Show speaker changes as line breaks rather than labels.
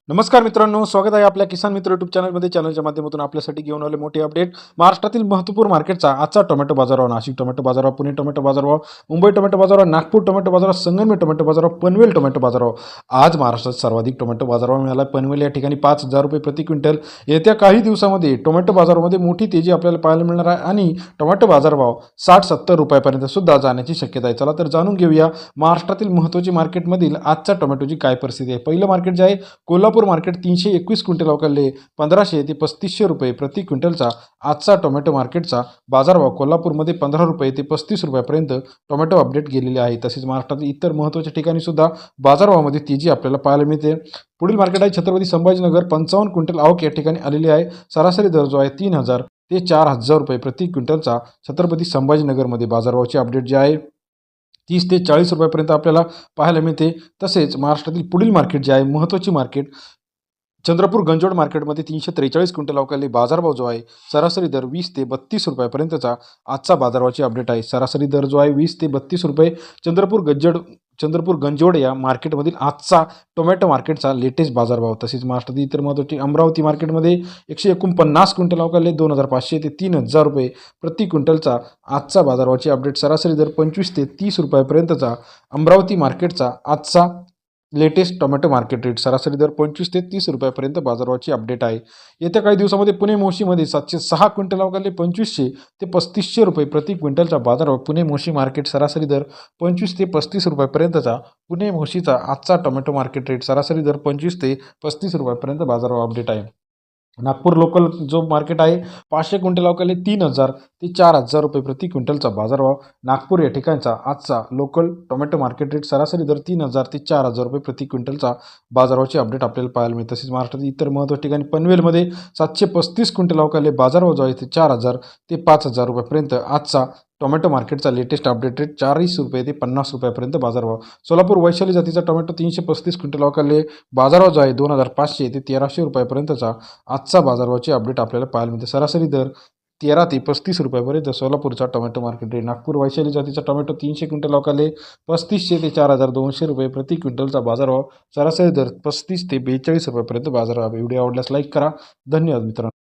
नमस्कार मित्रांनो, स्वागत आहे आपल्या किसान मित्र यूट्यूब चॅनलमध्ये. चॅनलच्या माध्यमातून आपल्यासाठी घेऊन आले मोठी अपडेट. महाराष्ट्रातील महत्त्वपूर्ण मार्केटचा आजचा टोमॅटो बाजारभाव. नाशिक टोमॅटो बाजारभाव, पुणे टोमॅटो बाजारभाव, मुंबई टोमॅटो बाजारभाव, नागपूर टोमॅटो बाजारभाव, संगमनेर टोमॅटो बाजारभाव, पनवेल टोमॅटो बाजारभाव. आज महाराष्ट्रात सर्वाधिक टोमॅटो बाजारभाव मिळाला. पनवेल या ठिकाणी 5,000 रुपये प्रति क्विंटल. येत्या काही दिवसामध्ये टोमॅटो बाजारामध्ये मोठी तेजी आपल्याला पाहायला मिळणार आहे आणि टोमॅटो बाजारभाव 60-70 रुपयापर्यंत सुद्धा जाण्याची शक्यता आहे. चला तर जाणून घेऊया महाराष्ट्रातील महत्त्वाची मार्केटमधील आजच्या टोमॅटोची काय परिस्थिती आहे. पहिलं मार्केट जे आहे कोल्हापूर मार्केट 321 क्विंटल अवकाळले 1500 ते 3500 रुपये प्रति क्विंटलचा आजचा टोमॅटो मार्केटचा बाजारभाव. कोल्हापूरमध्ये 15 रुपये ते 35 रुपयापर्यंत टोमॅटो अपडेट गेलेले आहे. तसेच महाराष्ट्रातील इतर महत्त्वाच्या ठिकाणी सुद्धा बाजारभावामध्ये तेजी आपल्याला पाहायला मिळते. पुढील मार्केट आहे छत्रपती संभाजीनगर. 55 क्विंटल आवक या ठिकाणी आलेली आहे. सरासरी दर जो आहे 3000 ते 4000 रुपये प्रति क्विंटलचा छत्रपती संभाजीनगरमध्ये बाजारभावाची अपडेट जे आहे 30 ते 40 रुपयापर्यंत आपल्याला पाहायला मिळते. तसेच महाराष्ट्रातील पुढील मार्केट जे आहे महत्त्वाची मार्केट चंद्रपूर गंजोड मार्केटमध्ये 343 क्विंटल अवकाळी बाजारभाव जो आहे सरासरी दर 20 ते 32 रुपयापर्यंतचा आजचा बाजारभावाची अपडेट आहे. सरासरी दर जो आहे 20 ते 32 रुपये. चंद्रपूर गंजोड या मार्केटमधील आजचा टोमॅटो मार्केटचा लेटेस्ट बाजारभाव. तसेच महाराष्ट्रातील इतर महत्त्वाची अमरावती मार्केटमध्ये 149 क्विंटल अवकाळी 2500 ते 3000 रुपये प्रति क्विंटलचा आजचा बाजारभावाची अपडेट. सरासरी दर 25 ते 30 रुपयापर्यंतचा अमरावती मार्केटचा आजचा लेटेस्ट टोमॅटो मार्केट रेट. सरासरी दर 25 ते 30 रुपयापर्यंत बाजारभावाची अपडेट आहे. येत्या काही दिवसामध्ये पुणे मोशीमध्ये 706 क्विंटल अवकाळी 2500 ते 3500 रुपये प्रति क्विंटलचा बाजारभाव. पुणे मोशी मार्केट सरासरी दर 25 ते 35 रुपयापर्यंतचा पुणे मोशीचा आजचा टोमॅटो मार्केट रेट. सरासरी दर 25 ते 35 रुपयापर्यंत बाजारभाव अपडेट आहे. नागपूर लोकल जो मार्केट आहे 500 क्विंटल अवकाळी 3000 ते 4000 रुपये प्रति क्विंटलचा बाजारभाव. नागपूर या ठिकाणचा आजचा लोकल टोमॅटो मार्केट रेट सरासरी दर 3000 ते 4000 रुपये प्रति क्विंटलचा बाजारभावाची अपडेट आपल्याला पाहायला मिळते. तसेच महाराष्ट्रातील इतर महत्त्वाच्या ठिकाणी पनवेलमध्ये 735 क्विंटल अवकाळी बाजारभाव जो आहे ते 4000 ते 5000 रुपयापर्यंत आजचा टोमॅटो मार्केटचा लेटेस्ट अपडेट रेट 40 रुपये ते 50 रुपयापर्यंत बाजारभाव. सोलापूर वैशाली जातीचा टोमॅटो 335 क्विंटल अवकाळी बाजारभाव जो आहे 2500 ते 1300 रुपयापर्यंतचा आजचा बाजारभावाची अपडेट आपल्याला पाहायला मिळते. सरासरी दर 13 ते 35 रुपयापर्यंत सोलापूरचा tomato market rate. Nagpur Vaishali जातीचा टोमॅटो 300 क्विंटल अवकाळी 3500 ते 4200 रुपये प्रति क्विंटलचा बाजारभाव. सरासरी दर 35 ते 42 रुपयापर्यंत बाजारभाव. व्हिडिओ आवडल्यास लाईक करा. धन्यवाद मित्रांनो.